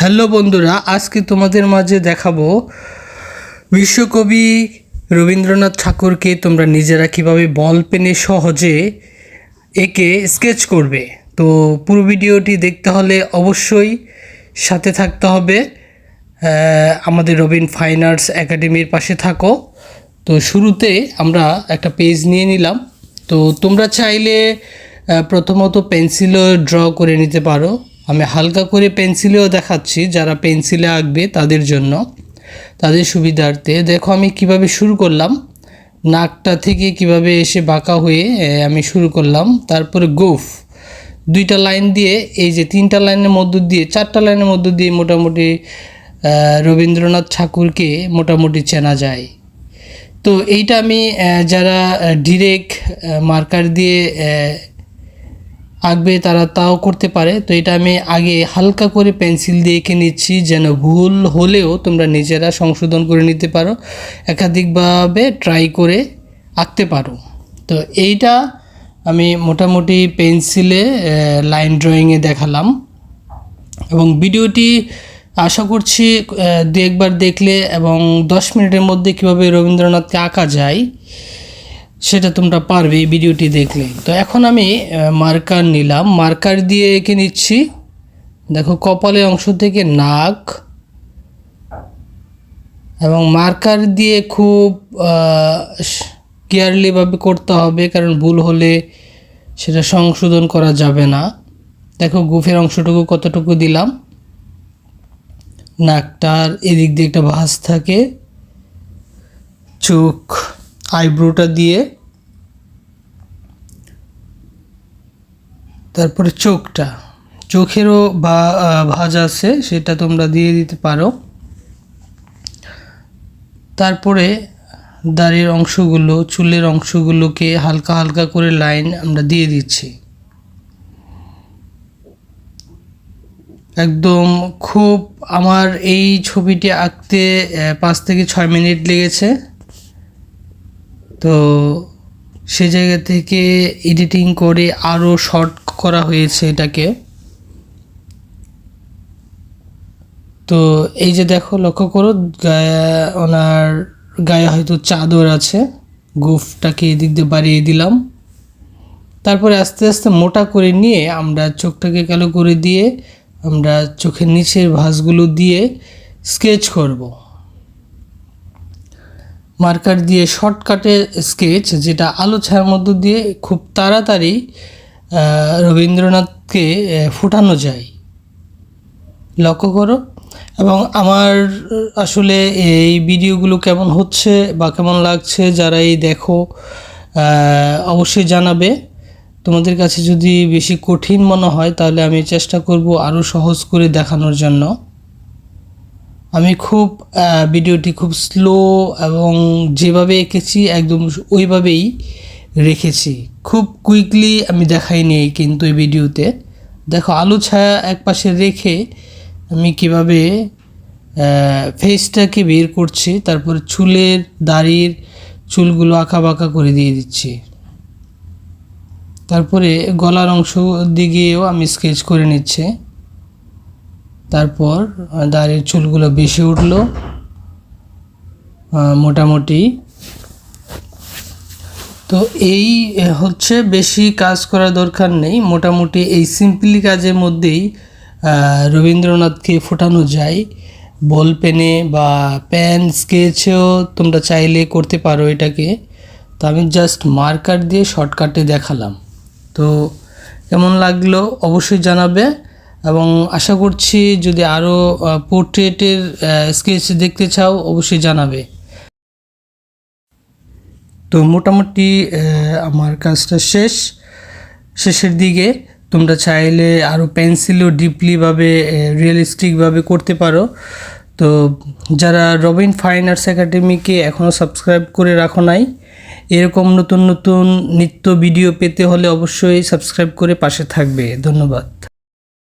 Hello বন্ধুরা, আজকে তোমাদের মাঝে দেখাবো বিশ্বকবি রবীন্দ্রনাথ ঠাকুরকে তোমরা নিজেরা কীভাবে বল পেনে সহজে এঁকে স্কেচ করবে। তো পুরো ভিডিওটি দেখতে হলে অবশ্যই সাথে থাকতে হবে। আমাদের রবিন ফাইন আর্টস একাডেমির পাশে থাকো। তো শুরুতে আমরা একটা পেজ নিয়ে নিলাম। তো তোমরা চাইলে প্রথমত পেন্সিলও ড্র করে নিতে পারো। আমি হালকা করে পেন্সিলেও দেখাচ্ছি, যারা পেন্সিলে আঁকবে তাদের জন্য, তাদের সুবিধার্থে। দেখো আমি কিভাবে শুরু করলাম, নাকটা থেকে কিভাবে এসে বাঁকা হয়ে আমি শুরু করলাম। তারপরে গোফ দুইটা লাইন দিয়ে, এই যে তিনটা লাইনের মধ্য দিয়ে, চারটা লাইনের মধ্য দিয়ে মোটামুটি রবীন্দ্রনাথ ঠাকুরকে মোটামুটি চেনা যায়। তো এইটা আমি যারা ডিরেক্ট মার্কার দিয়ে আঁকবে তারা তাও করতে পারে। তো এটা আমি আগে হালকা করে পেন্সিল দিয়ে এঁকে নিচ্ছি, যেন ভুল হলেও তোমরা নিজেরা সংশোধন করে নিতে পারো, একাধিকভাবে ট্রাই করে আঁকতে পারো। তো এইটা আমি মোটামুটি পেন্সিলে লাইন ড্রয়িংয়ে দেখালাম, এবং ভিডিওটি আশা করছি দু একবার দেখলে এবং 10 মিনিটের মধ্যে কীভাবে রবীন্দ্রনাথকে আঁকা যায় সেটা তোমরা পারবে এই ভিডিওটি দেখলে। তো এখন আমি মার্কার নিলাম, মার্কার দিয়ে এঁকে নিচ্ছি। দেখো কপালের অংশ থেকে নাক, এবং মার্কার দিয়ে খুব কেয়ারলিভাবে করতে হবে, কারণ ভুল হলে সেটা সংশোধন করা যাবে না। দেখো গোফের অংশটুকু কতটুকু দিলাম, নাকটার এদিক দিয়ে একটা ভাঁজ থাকে, চোখ আইব্রোটা দিয়ে, তারপরে চোখেরও ভাঁজ আছে, সেটা তোমরা দিয়ে দিতে পারো। তারপরে দাড়ির অংশগুলো, চুলের অংশগুলোকে হালকা হালকা করে লাইন আমরা দিয়ে দিচ্ছি। একদম খুব, আমার এই ছবিটি আঁকতে 5 থেকে 6 মিনিট লেগেছে। তো সে জায়গা থেকে এডিটিং করে আরও শর্ট করা হয়েছে এটাকে। তো এই যে দেখো, লক্ষ্য করো ওনার গায়ে হয়তো চাদর আছে, গোফটাকে এদিক দিয়ে বাড়িয়ে দিলাম। তারপরে আস্তে আস্তে মোটা করে নিয়ে আমরা চোখটাকে কালো করে দিয়ে আমরা চোখের নিচের ভাঁজগুলো দিয়ে স্কেচ করব। মার্কার দিয়ে শর্টকাটে স্কেচ, যেটা আলো ছায়ার মধ্য দিয়ে খুব তাড়াতাড়ি রবীন্দ্রনাথকে ফোটানো যায়। লক্ষ্য করো। এবং আমার আসলে এই ভিডিওগুলো কেমন হচ্ছে বা কেমন লাগছে, যারা এই দেখো অবশ্যই জানাবে। তোমাদের কাছে যদি বেশি কঠিন মনে হয় তাহলে আমি চেষ্টা করব আরও সহজ করে দেখানোর জন্য। আমি খুব ভিডিওটি খুব স্লো এবং যেভাবে এঁকেছি একদম ওইভাবেই রেখেছি, খুব কুইকলি আমি দেখাইনি কিন্তু এই ভিডিওতে। দেখো আলো ছায়া এক পাশে রেখে আমি কিভাবে ফেসটাকে বের করছি, তারপরে চুলের দাড়ির চুলগুলো আঁকা বাঁকা করে দিয়ে দিচ্ছি। তারপরে গলার অংশ দিকেও আমি স্কেচ করে নিচ্ছি। তারপর দাড়ির চুলগুলো বেশি উঠলো মোটামুটি। তো এই হচ্ছে, বেশি কাজ করার দরকার নেই, মোটামুটি এই সিম্পলি কাজের মধ্যেই রবীন্দ্রনাথকে ফোটানো যায়। বল পেনে বা পেন স্কেচেও তোমরা চাইলে করতে পারো এটাকে। তো আমি জাস্ট মার্কার দিয়ে শর্টকাটে দেখালাম। তো কেমন লাগলো অবশ্যই জানাবে, এবং আশা করছি যদি আরও পোর্ট্রেটের স্কেচ দেখতে চাও অবশ্যই জানাবে। তো মোটামুটি আমার কাজটা শেষের দিকে। তোমরা চাইলে আরও পেন্সিলও ডিপলিভাবে রিয়েলিস্টিকভাবে করতে পারো। তো যারা রবিন ফাইন আর্টস একাডেমিকে এখনও সাবস্ক্রাইব করে রাখো নাই, এরকম নতুন নতুন নিত্য ভিডিও পেতে হলে অবশ্যই সাবস্ক্রাইব করে পাশে থাকবে। ধন্যবাদ।